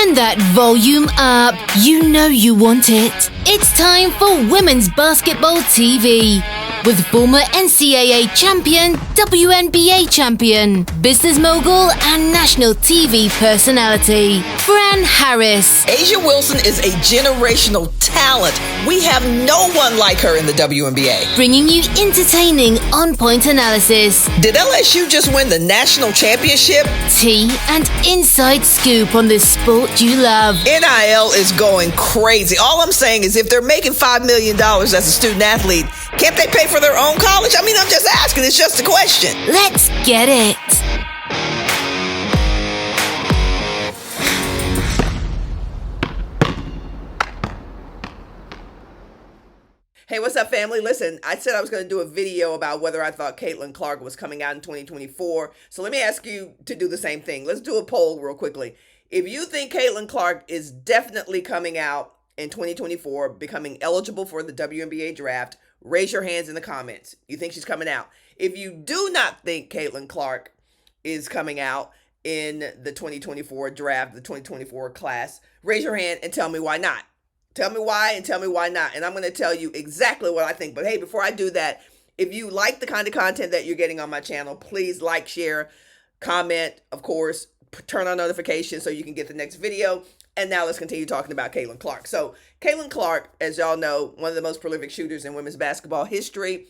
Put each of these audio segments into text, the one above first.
Turn that volume up. You know you want it. It's time for Women's Basketball TV with former NCAA champion, WNBA champion, business mogul, and national TV personality, Fran Harris. A'ja Wilson is a generational talent. We have no one like her in the WNBA. Bringing you entertaining, on-point analysis. Did LSU just win the national championship? Tea and inside scoop on the sport you love. NIL is going crazy. All I'm saying is if they're making $5 million as a student athlete, can't they pay for their own college? I mean, I'm just asking. It's just a question. Let's get it. Hey, what's up, family? Listen, I said I was going to do a video about whether I thought Caitlin Clark was coming out in 2024. So let me ask you to do the same thing. Let's do a poll real quickly. If you think Caitlin Clark is definitely coming out in 2024, becoming eligible for the WNBA draft, raise your hands in the comments. You think she's coming out. If you do not think Caitlin Clark is coming out in the 2024 draft, the 2024 class, raise your hand and tell me why not. Tell me why and tell me why not. And I'm going to tell you exactly what I think. But hey, before I do that, if you like the kind of content that you're getting on my channel, please like, share, comment, of course, turn on notifications so you can get the next video. And now let's continue talking about Caitlin Clark. So Caitlin Clark, as y'all know, one of the most prolific shooters in women's basketball history.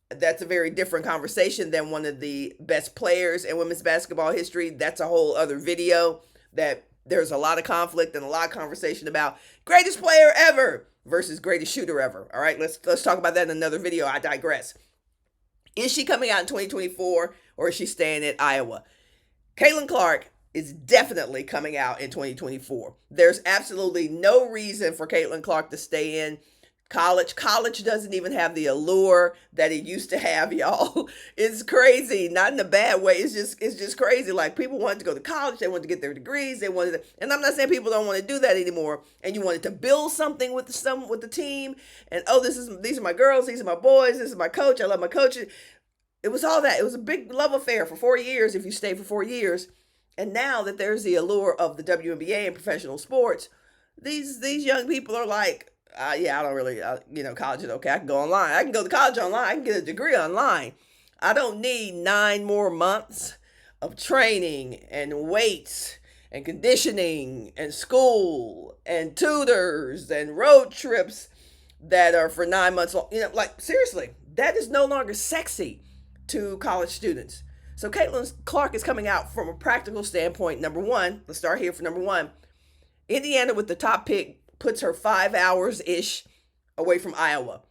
That's a very different conversation than one of the best players in women's basketball history. That's a whole other video that there's a lot of conflict and a lot of conversation about greatest player ever versus greatest shooter ever. All right, let's talk about that in another video. I digress. Is she coming out in 2024 or is she staying at Iowa? Caitlin Clark is definitely coming out in 2024. There's absolutely no reason for Caitlin Clark to stay in college. College doesn't even have the allure that it used to have, y'all. It's crazy, not in a bad way. It's just crazy. Like, people wanted to go to college, they wanted to get their degrees, they wanted to, and I'm not saying people don't want to do that anymore. And you wanted to build something with the team, and these are my girls, these are my boys, this is my coach, I love my coach. It was all that. It was a big love affair for 4 years if you stay for 4 years. And now that there's the allure of the WNBA and professional sports, these young people are like, yeah, I don't really, college is okay. I can go online. I can go to college online. I can get a degree online. I don't need 9 more months of training and weights and conditioning and school and tutors and road trips that are for 9 months long. Like, seriously, that is no longer sexy to college students. So Caitlin Clark is coming out from a practical standpoint. Number one, let's start here for number one. Indiana with the top pick puts her 5 hours-ish away from Iowa.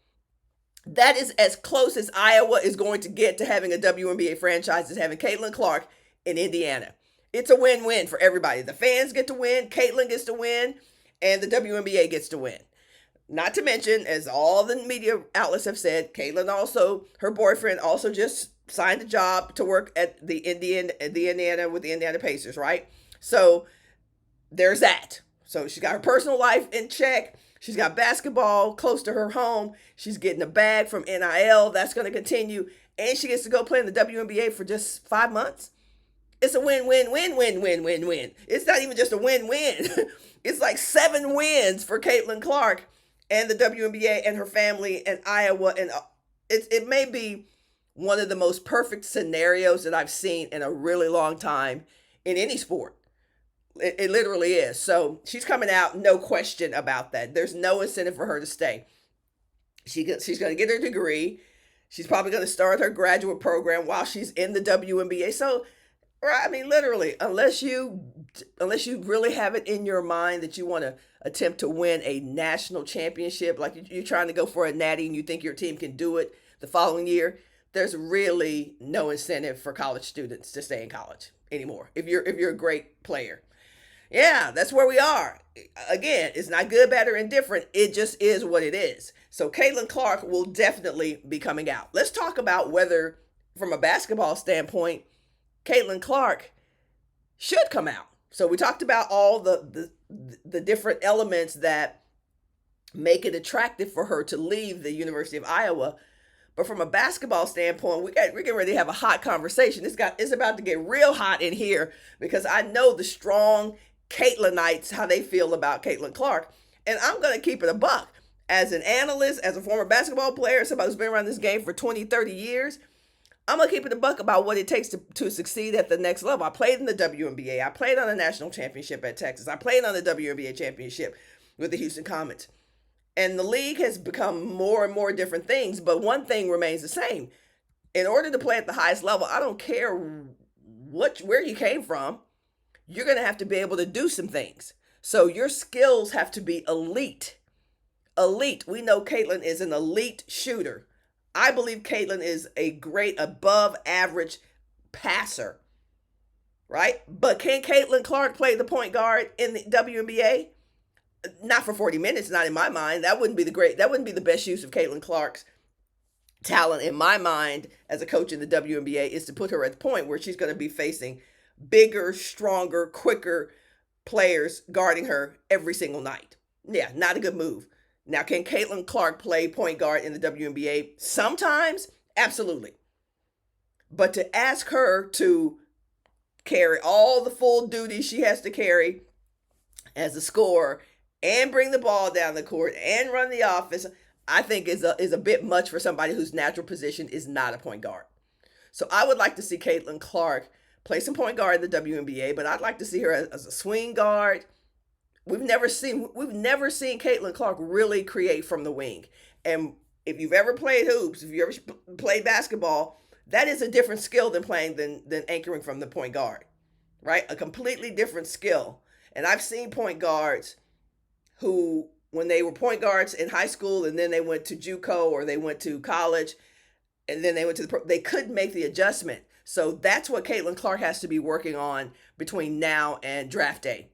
That is as close as Iowa is going to get to having a WNBA franchise as having Caitlin Clark in Indiana. It's a win-win for everybody. The fans get to win, Caitlin gets to win, and the WNBA gets to win. Not to mention, as all the media outlets have said, Caitlin also, her boyfriend also just signed a job to work at the Indiana with the Indiana Pacers, right? So there's that. So she's got her personal life in check. She's got basketball close to her home. She's getting a bag from NIL. That's going to continue. And she gets to go play in the WNBA for just 5 months. It's a win-win-win-win-win-win-win. It's not even just a win-win. It's like 7 wins for Caitlin Clark and the WNBA and her family and Iowa. And it may be one of the most perfect scenarios that I've seen in a really long time in any sport. It literally is. So she's coming out, no question about that. There's no incentive for her to stay. She's going to get her degree. She's probably going to start her graduate program while she's in the WNBA. So, I mean, literally, unless you really have it in your mind that you want to attempt to win a national championship, like you're trying to go for a natty and you think your team can do it the following year, there's really no incentive for college students to stay in college anymore. If you're a great player. Yeah, that's where we are. Again, it's not good, bad, or indifferent. It just is what it is. So Caitlin Clark will definitely be coming out. Let's talk about whether, from a basketball standpoint, Caitlin Clark should come out. So we talked about all the different elements that make it attractive for her to leave the University of Iowa. But from a basketball standpoint, we're getting ready to have a hot conversation. It's about to get real hot in here because I know the strong Caitlinites how they feel about Caitlin Clark. And I'm going to keep it a buck. As an analyst, as a former basketball player, somebody who's been around this game for 20, 30 years, I'm going to keep it a buck about what it takes to succeed at the next level. I played in the WNBA. I played on a national championship at Texas. I played on the WNBA championship with the Houston Comets. And the league has become more and more different things, but one thing remains the same. In order to play at the highest level, I don't care where you came from, you're going to have to be able to do some things. So your skills have to be elite. Elite. We know Caitlin is an elite shooter. I believe Caitlin is a great above average passer, right? But can Caitlin Clark play the point guard in the WNBA? Not for 40 minutes, not in my mind. That wouldn't be the best use of Caitlin Clark's talent in my mind as a coach in the WNBA, is to put her at the point where she's going to be facing bigger, stronger, quicker players guarding her every single night. Yeah, not a good move. Now, can Caitlin Clark play point guard in the WNBA? Sometimes, absolutely. But to ask her to carry all the full duties she has to carry as a scorer and bring the ball down the court and run the offense, I think is a bit much for somebody whose natural position is not a point guard. So I would like to see Caitlin Clark play some point guard in the WNBA, but I'd like to see her as a swing guard. We've never seen Caitlin Clark really create from the wing. And if you've ever played hoops, if you ever played basketball, that is a different skill than playing than anchoring from the point guard, right? A completely different skill. And I've seen point guards who, when they were point guards in high school and then they went to JUCO or they went to college and then they went to they couldn't make the adjustment. So that's what Caitlin Clark has to be working on between now and draft day.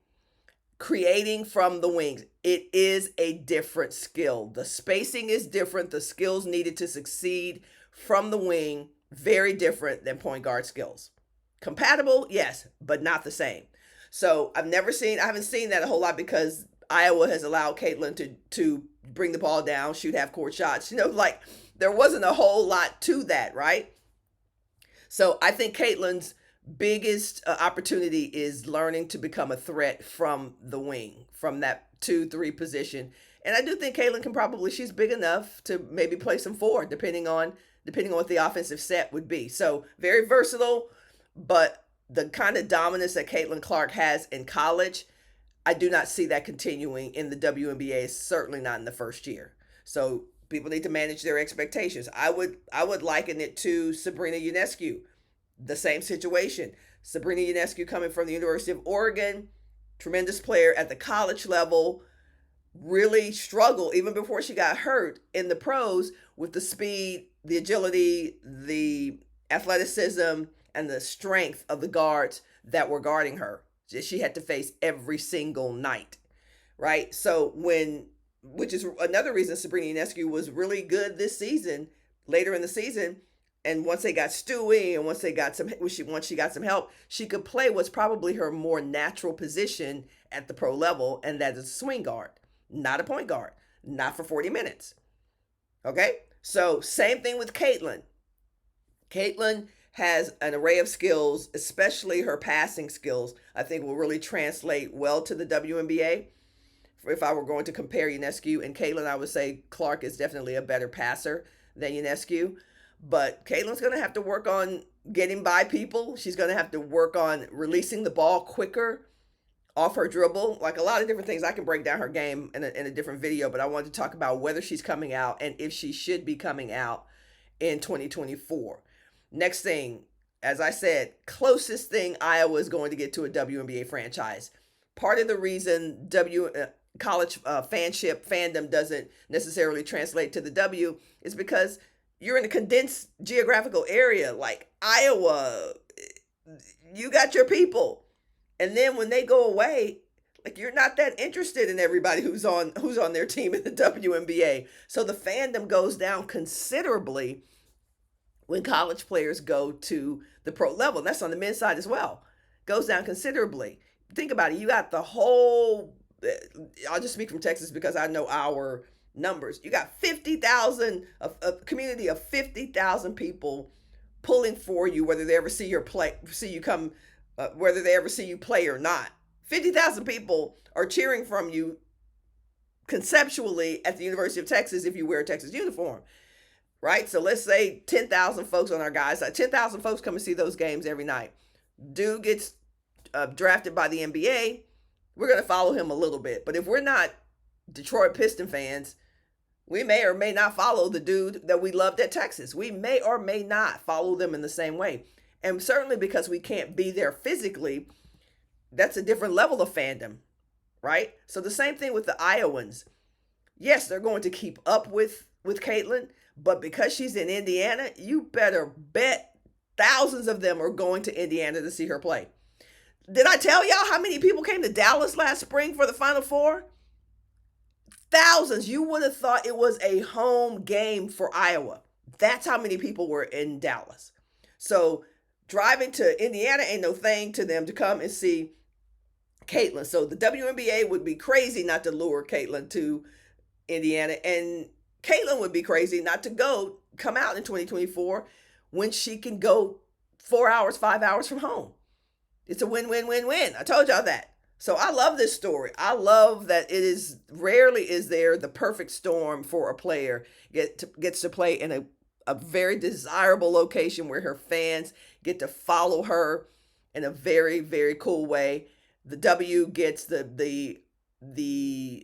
Creating from the wings. It is a different skill. The spacing is different. The skills needed to succeed from the wing, very different than point guard skills. Compatible, yes, but not the same. So I haven't seen that a whole lot because Iowa has allowed Caitlin to bring the ball down, shoot half court shots. There wasn't a whole lot to that, right? So I think Caitlin's biggest opportunity is learning to become a threat from the wing, from that 2-3 position. And I do think Caitlin she's big enough to maybe play some 4, depending on what the offensive set would be. So very versatile, but the kind of dominance that Caitlin Clark has in college, I do not see that continuing in the WNBA, certainly not in the first year. So people need to manage their expectations. I would liken it to Sabrina Ionescu. The same situation. Sabrina Ionescu coming from the University of Oregon, tremendous player at the college level, really struggled even before she got hurt in the pros with the speed, the agility, the athleticism, and the strength of the guards that were guarding her. She had to face every single night, right? So which is another reason Sabrina Ionescu was really good this season, later in the season. And once they got Stewie and once she got some help, she could play what's probably her more natural position at the pro level, and that is a swing guard, not a point guard, not for 40 minutes. Okay? So same thing with Caitlin. Caitlin has an array of skills, especially her passing skills, I think will really translate well to the WNBA. If I were going to compare Ionescu and Caitlin, I would say Clark is definitely a better passer than Ionescu. But Caitlin's going to have to work on getting by people. She's going to have to work on releasing the ball quicker off her dribble. Like a lot of different things. I can break down her game in a different video, but I wanted to talk about whether she's coming out and if she should be coming out in 2024. Next thing, as I said, closest thing Iowa is going to get to a WNBA franchise. Part of the reason college fandom doesn't necessarily translate to the W is because you're in a condensed geographical area like Iowa. You got your people. And then when they go away, like you're not that interested in everybody who's on their team in the WNBA. So the fandom goes down considerably when college players go to the pro level. And that's on the men's side as well. Goes down considerably. Think about it. You got the whole, I'll just speak from Texas because I know our numbers. You got 50,000, a community of 50,000 people pulling for you, whether they ever see you play or not. 50,000 people are cheering from you conceptually at the University of Texas if you wear a Texas uniform, right? So let's say 10,000 folks on our guys' side. 10,000 folks come and see those games every night. Dude gets drafted by the NBA. We're going to follow him a little bit. But if we're not Detroit Piston fans, we may or may not follow the dude that we loved at Texas. We may or may not follow them in the same way. And certainly because we can't be there physically, that's a different level of fandom, right? So the same thing with the Iowans. Yes, they're going to keep up with Caitlin, but because she's in Indiana, you better bet thousands of them are going to Indiana to see her play. Did I tell y'all how many people came to Dallas last spring for the Final Four? Thousands. You would have thought it was a home game for Iowa. That's how many people were in Dallas. So driving to Indiana ain't no thing to them to come and see Caitlin. So the WNBA would be crazy not to lure Caitlin to Indiana, and Caitlin would be crazy not to come out in 2024 when she can go 4 hours, 5 hours from home. It's a win-win-win-win. I told y'all that. So I love this story. I love that rarely is there the perfect storm for a player gets to play in a very desirable location where her fans get to follow her in a very, very cool way. The W gets the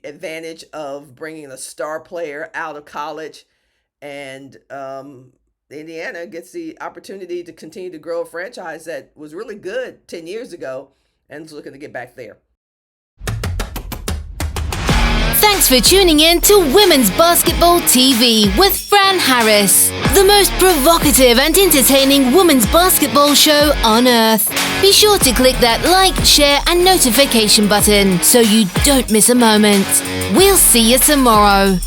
advantage of bringing a star player out of college, and Indiana gets the opportunity to continue to grow a franchise that was really good 10 years ago and is looking to get back there. Thanks for tuning in to Women's Basketball TV with Fran Harris, the most provocative and entertaining women's basketball show on earth. Be sure to click that like, share, and notification button so you don't miss a moment. We'll see you tomorrow.